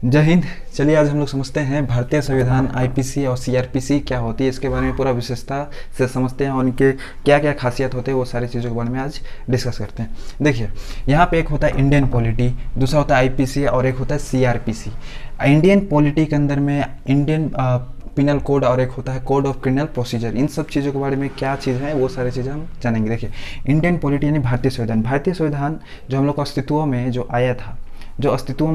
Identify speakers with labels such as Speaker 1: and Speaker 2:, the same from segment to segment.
Speaker 1: जय हिंद। चलिए आज हम लोग समझते हैं भारतीय संविधान, आईपीसी और सीआरपीसी क्या होती है, इसके बारे में पूरा विशेषता से समझते हैं और इनके क्या क्या खासियत होते हैं, वो सारी चीज़ों के बारे में आज डिस्कस करते हैं। देखिए, यहाँ पे एक होता है इंडियन पॉलिटी, दूसरा होता है आईपीसी और एक होता है सीआरपीसी। इंडियन पॉलिटी के अंदर में इंडियन पिनल कोड और एक होता है कोड ऑफ क्रिमिनल प्रोसीजर। इन सब चीज़ों के बारे में क्या चीज़ है वो सारी चीज़ें हम जानेंगे। देखिए, इंडियन पॉलिटी यानी भारतीय संविधान। भारतीय संविधान जो हम लोग का अस्तित्व में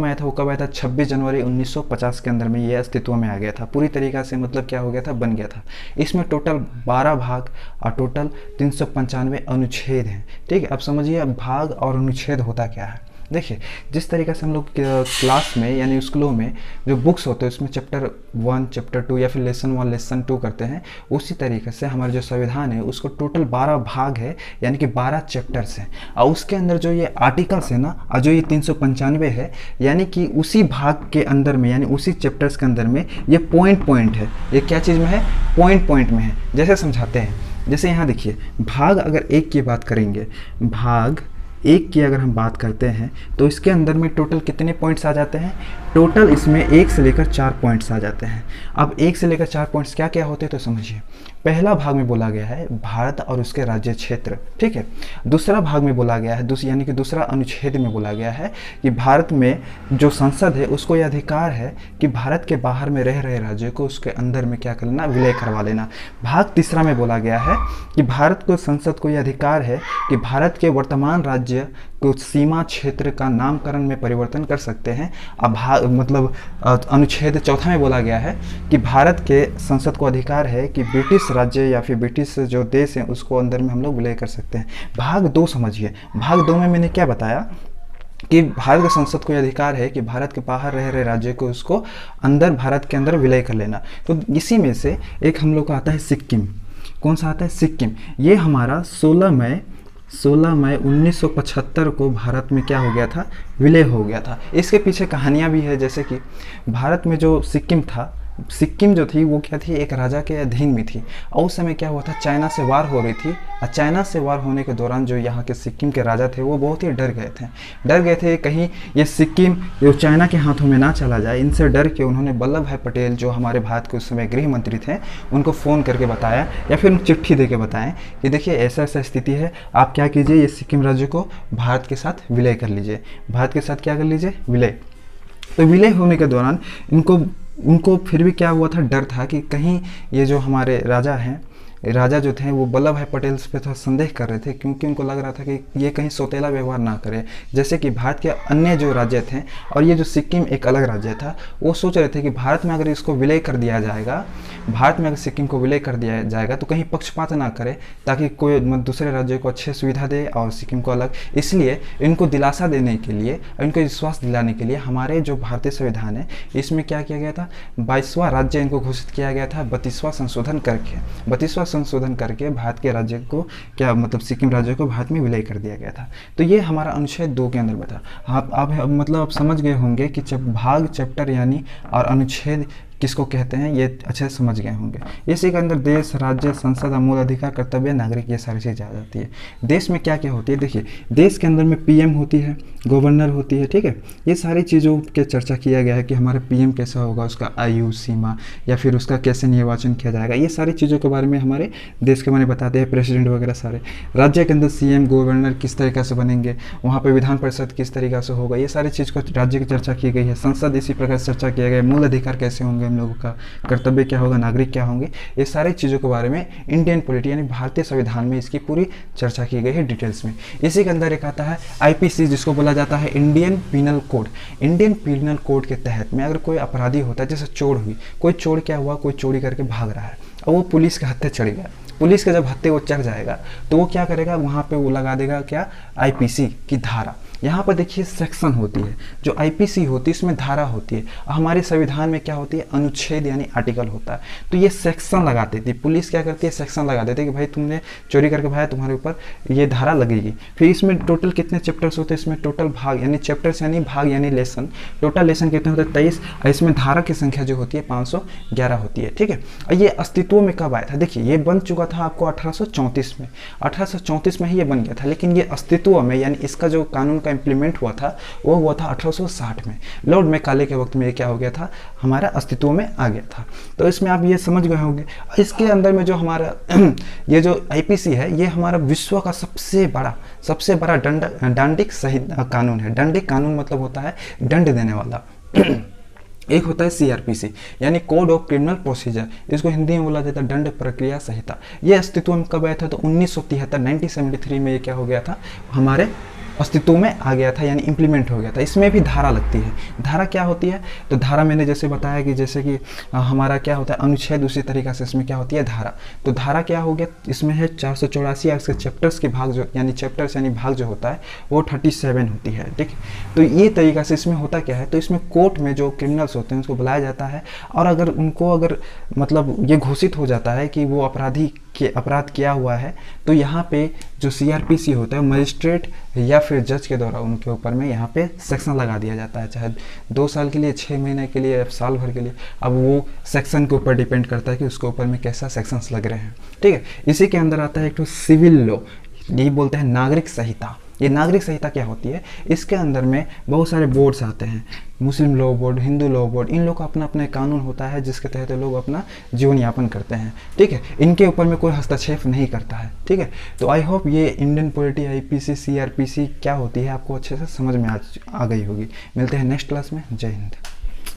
Speaker 1: आया था वो कब आया था? 26 जनवरी 1950 के अंदर में ये अस्तित्व में आ गया था। पूरी तरीक़ा से मतलब क्या हो गया था, बन गया था। इसमें टोटल 12 भाग और टोटल 395 अनुच्छेद हैं। ठीक है, अब समझिए अब भाग और अनुच्छेद होता क्या है। देखिए, जिस तरीक़े से हम लोग क्लास में यानी स्कूलों में जो बुक्स होते हैं उसमें चैप्टर 1, चैप्टर 2 या फिर लेसन 1, लेसन 2 करते हैं, उसी तरीके से हमारा जो संविधान है उसको टोटल 12 भाग है यानी कि 12 चैप्टर्स हैं। और उसके अंदर जो ये आर्टिकल्स है ना, और जो ये 395 है, यानी कि उसी भाग के अंदर में यानी उसी चैप्टर्स के अंदर में ये पॉइंट है। ये क्या चीज़ में है? पॉइंट में है। जैसे समझाते हैं, जैसे यहाँ देखिए, भाग अगर एक की बात करेंगे, भाग एक की अगर हम बात करते हैं तो इसके अंदर में टोटल कितने पॉइंट्स आ जाते हैं? टोटल इसमें 1 से लेकर 4 पॉइंट्स आ जाते हैं। अब 1 से लेकर 4 पॉइंट्स क्या क्या होते हैं तो समझिए। पहला भाग में बोला गया है भारत और उसके राज्य क्षेत्र, ठीक है। दूसरा भाग में बोला गया है यानी कि दूसरा अनुच्छेद में बोला गया है कि भारत में जो संसद है उसको यह अधिकार है कि भारत के बाहर में रह रहे राज्यों को उसके अंदर में क्या कर लेना, विलय करवा लेना। भाग तीसरा में बोला गया है कि भारत को संसद को यह अधिकार है कि भारत के वर्तमान राज्य को सीमा क्षेत्र का नामकरण में परिवर्तन कर सकते हैं। अब अनुच्छेद चौथा में बोला गया है कि भारत के संसद को अधिकार है कि ब्रिटिश राज्य या फिर ब्रिटिश जो देश हैं उसको अंदर में हम लोग विलय कर सकते हैं। भाग 2 समझिए। भाग 2 में मैंने क्या बताया कि भारत के संसद को यह अधिकार है कि भारत के बाहर रह रहे राज्य को उसको अंदर भारत के अंदर विलय कर लेना। तो इसी में से एक हम लोग का आता है सिक्किम। कौन सा आता है? सिक्किम। ये हमारा 16 मई 1975 को भारत में क्या हो गया था? विलय हो गया था। इसके पीछे कहानियाँ भी है, जैसे कि भारत में जो सिक्किम जो थी वो क्या थी, एक राजा के अधीन में थी। और उस समय क्या हुआ था, चाइना से वार हो रही थी। और चाइना से वार होने के दौरान जो यहाँ के सिक्किम के राजा थे वो बहुत ही डर गए थे कहीं ये सिक्किम जो चाइना के हाथों में ना चला जाए। इनसे डर के उन्होंने वल्लभ भाई पटेल जो हमारे भारत के उस समय गृह मंत्री थे उनको फ़ोन करके बताया या फिर चिट्ठी दे के बताएं कि देखिए ऐसा ऐसा स्थिति है, आप क्या कीजिए, ये सिक्किम राज्य को भारत के साथ विलय कर लीजिए। भारत के साथ क्या कर लीजिए? विलय। तो विलय होने के दौरान उनको फिर भी क्या हुआ था, डर था कि कहीं ये जो हमारे राजा जो थे वो वल्लभ भाई पटेल पे थोड़ा संदेह कर रहे थे, क्योंकि उनको लग रहा था कि ये कहीं सौतेला व्यवहार ना करे, जैसे कि भारत के अन्य जो राज्य थे। और ये जो सिक्किम एक अलग राज्य था, वो सोच रहे थे कि भारत में अगर इसको विलय कर दिया जाएगा, भारत में अगर सिक्किम को विलय कर दिया जाएगा तो कहीं पक्षपात ना करे, ताकि कोई दूसरे राज्य को अच्छी सुविधा दे और सिक्किम को अलग। इसलिए इनको दिलासा देने के लिए, इनको विश्वास दिलाने के लिए हमारे जो भारतीय संविधान है इसमें क्या किया गया था, 22वां राज्य इनको घोषित किया गया था 32वां संशोधन करके भारत के राज्य को क्या मतलब सिक्किम राज्य को भारत में विलय कर दिया गया था। तो ये हमारा अनुच्छेद 2 के अंदर बता। आप समझ गए होंगे कि भाग, चैप्टर यानी और अनुच्छेद किसको कहते हैं, ये अच्छे से समझ गए होंगे। इसी के अंदर देश, राज्य, संसद, मूल अधिकार, कर्तव्य, नागरिक, ये सारी चीज़ आ जाती है। देश में क्या क्या होती है? देखिए, देश के अंदर में पीएम होती है, गवर्नर होती है, ठीक है। ये सारी चीज़ों के चर्चा किया गया है कि हमारा पीएम कैसा होगा, उसका आयु सीमा या फिर उसका कैसे निर्वाचन किया जाएगा। ये सारी चीज़ों के बारे में हमारे देश के बारे में बताते हैं, प्रेसिडेंट वगैरह सारे। राज्य के अंदर सीएम, गवर्नर किस तरीक़े से बनेंगे, वहाँ पर विधान परिषद किस तरीक़े से होगा, ये सारी चीज़ को राज्य की चर्चा की गई है। संसद इसी प्रकार से चर्चा किया गया है। मूल अधिकार कैसे होंगे हम लोगों का, कर्तव्य क्या होगा, नागरिक क्या होंगे, ये सारी चीज़ों के बारे में इंडियन पॉलिटी यानी भारतीय संविधान में इसकी पूरी चर्चा की गई है डिटेल्स में। इसी के अंदर एक आता है आईपीसी, जिसको बोला जाता है Indian penal code. Indian penal code के तहत में अगर कोई अपराधी होता है, जैसे चोर हुई, कोई चोर क्या हुआ, कोई चोरी करके भाग रहा है और वो पुलिस के हत्थे चढ़ गया। पुलिस के जब हत्थे वो चढ़ जाएगा तो वो क्या करेगा, वहाँ पे वो लगा देगा क्या, आईपीसी की धारा। यहाँ पर देखिए सेक्शन होती है, जो आईपीसी होती है इसमें धारा होती है। हमारे संविधान में क्या होती है, अनुच्छेद यानी आर्टिकल होता है। तो ये सेक्शन लगाती थी पुलिस, क्या करती है, सेक्शन लगा देती है कि भाई तुमने चोरी करके भाया, तुम्हारे ऊपर ये धारा लगेगी। फिर इसमें टोटल कितने चैप्टर्स होते हैं, इसमें टोटल भाग यानी चैप्टर्स यानी भाग यानी लेसन, टोटल लेसन कितने होते हैं, 23। और इसमें धारा की संख्या जो होती है 511 होती है, ठीक है। और ये अस्तित्व में कब आया था? देखिए, ये बन चुका था आपको 1834 में, 1834 में ही ये बन गया था, लेकिन ये अस्तित्व में यानी इसका जो कानून का इम्प्लीमेंट हुआ था वो हुआ था 1860 में। लॉर्ड मैकाले के वक्त में ये क्या हो गया था, हमारा अस्तित्व में आ गया था। तो इसमें आप ये समझ गए होंगे। इसके अंदर में जो हमारा ये जो आईपीसी है ये हमारा विश्व का सबसे बड़ा दंडिक संहिता कानून है। दंडिक कानून मतलब होता है दंड देने वाला। एक होता है सीआरपीसी यानी कोड ऑफ क्रिमिनल प्रोसीजर, इसको हिंदी में बोला जाता है दंड प्रक्रिया संहिता। ये अस्तित्व में कब आया था, तो 1973 में ये क्या हो गया था, हमारे अस्तित्व में आ गया था, यानी इम्प्लीमेंट हो गया था। इसमें भी धारा लगती है। धारा क्या होती है, तो धारा मैंने जैसे बताया कि जैसे कि हमारा क्या होता है अनुच्छेद, उसी तरीक़ा से इसमें क्या होती है धारा। तो धारा क्या हो गया, इसमें है 484 या इसके चैप्टर्स के भाग जो यानी चैप्टर्स यानी भाग जो होता है वो 37 होती है, ठीक। तो ये तरीक़ा से इसमें होता क्या है, तो इसमें कोर्ट में जो क्रिमिनल्स होते हैं उसको बुलाया जाता है, और अगर उनको मतलब ये घोषित हो जाता है कि वो अपराध किया हुआ है, तो यहाँ पे जो सीआरपीसी होता है मजिस्ट्रेट या फिर जज के द्वारा उनके ऊपर में यहाँ पे सेक्शन लगा दिया जाता है, चाहे 2 साल के लिए, 6 महीने के लिए, साल भर के लिए। अब वो सेक्शन के ऊपर डिपेंड करता है कि उसके ऊपर में कैसा सेक्शंस लग रहे हैं, ठीक है। इसी के अंदर आता है एक तो सिविल लॉ, ये बोलते हैं नागरिक संहिता। ये नागरिक संहिता क्या होती है, इसके अंदर में बहुत सारे बोर्ड्स आते हैं, Muslim law board, Hindu law board, इन लोग का अपना अपना कानून होता है जिसके तहत लोग अपना जीवन यापन करते हैं, ठीक है। इनके ऊपर में कोई हस्तक्षेप नहीं करता है, ठीक है। तो आई होप ये इंडियन पॉलिटी, आईपीसी, सीआरपीसी क्या होती है आपको अच्छे से समझ में आ गई होगी। मिलते हैं नेक्स्ट क्लास में। जय हिंद।